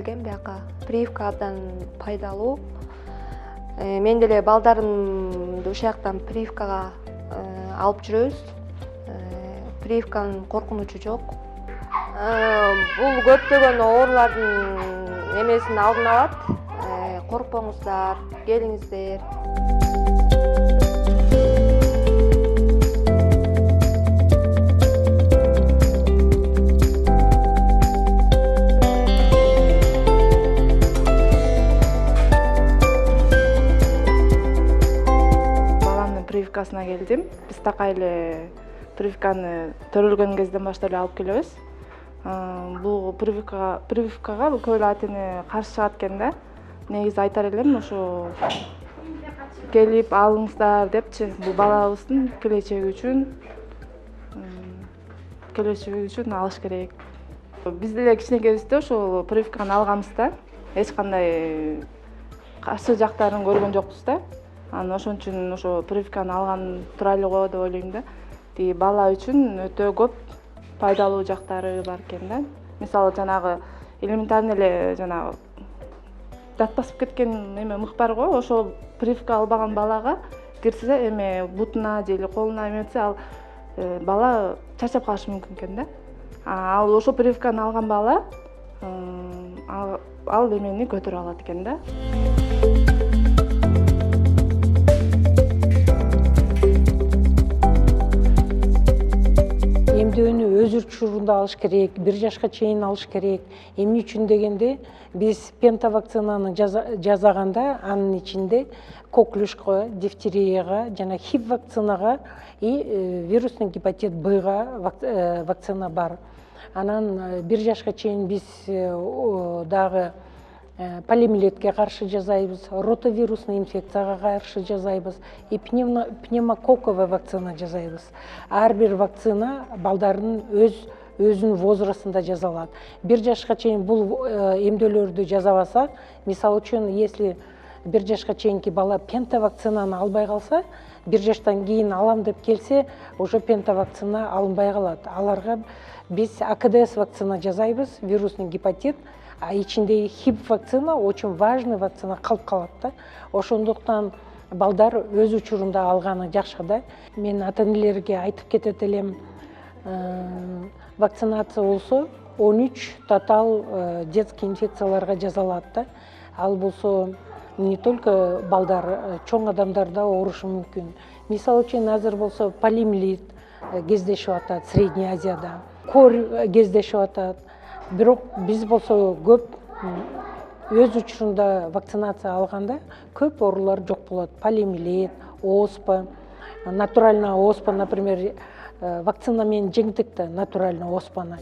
келгем бияка. Прививка абдан пайдалуу. Мен деле балдарымды ушул жактан прививкага алып жүрөбүз. Прививканын коркунучу жок. Бул көптөгөн оорулардын эмесин алдын алат. Коркпоңуздар, келиңиздер. Прививкасына келдим. Биз такай эле прививканы төрөлгөн кезден баштап эле алып келебиз. Бул прививкага көп эле ата эне каршы чыгат экен да. Негизи айтар элем, ошо келип алыңыздар депчи. Бул балабыздын келечеги үчүн алыш керек. Биз деле кичинекейибизде ошол прививканы алганбыз да. Эч кандай каршы жактарын көргөн жокпуз да. Ошон үчүн ошо прививканы алган тура эле го деп ойлойм да. Тиги бала үчүн өтө көп пайдалуу жактары бар экен да. Мисалы жанагы элементарный эле жанагы дат басып кеткен эме мык бар го, ошол прививка албаган балага кирсе эме бутуна же колуна эметсе, ал бала чарчап калышы мүмкүн экен да. Ал ошол прививканы алган бала ал эмени көтөрө алат экен да. Эмдөөнү өз учурунда алыш керек, 1 жашка чейин алыш керек. Эмне үчүн дегенде, биз пентавакцинаны жасаганда анын ичинде коклюшка, дифтерияга жана хив вакцинага и вирусный гепатит Б-га вакцина бар. Анан 1 жашка чейин биз дагы полиомиелитке каршы жасайбыз, ротовирусный инфекцияга каршы жасайбыз и пневмококковый вакцина жасайбыз. Ар бир вакцина балдардын өзүнүн возрастында жасалат. 1 жашка чейин бул эмдөөлөрдү жасабаса, мисалы үчүн, если 1 жашка чейинки бала пентавакцинаны албай калса, 1 жаштан кийин алам деп келсе, уже пентавакцина алынбай калат. Аларга биз АКДС вакцина жасайбыз, вирусный гепатит, а ичинде хив вакцина очень важный вакцина калып калат да. Ошондуктан балдар өз учурунда алганы жакшы да. Мен ата энелерге айтып кетет элем, вакцинация болсо 13 тотал детский инфекцияларга жасалат да. Ал болсо не только балдар, чоң адамдар да оорушу мүмкүн. Мисалы үчүн азыр болсо полиомиелит кездешип атат Средний Азияда, кор кездешип атат. Бирок биз болсо көп өз учурунда вакцинация алганда көп оорулар жок болот. Полиомиелит, оспа, натуральный оспа, например, вакцина менен жеңдик да натуральный оспаны.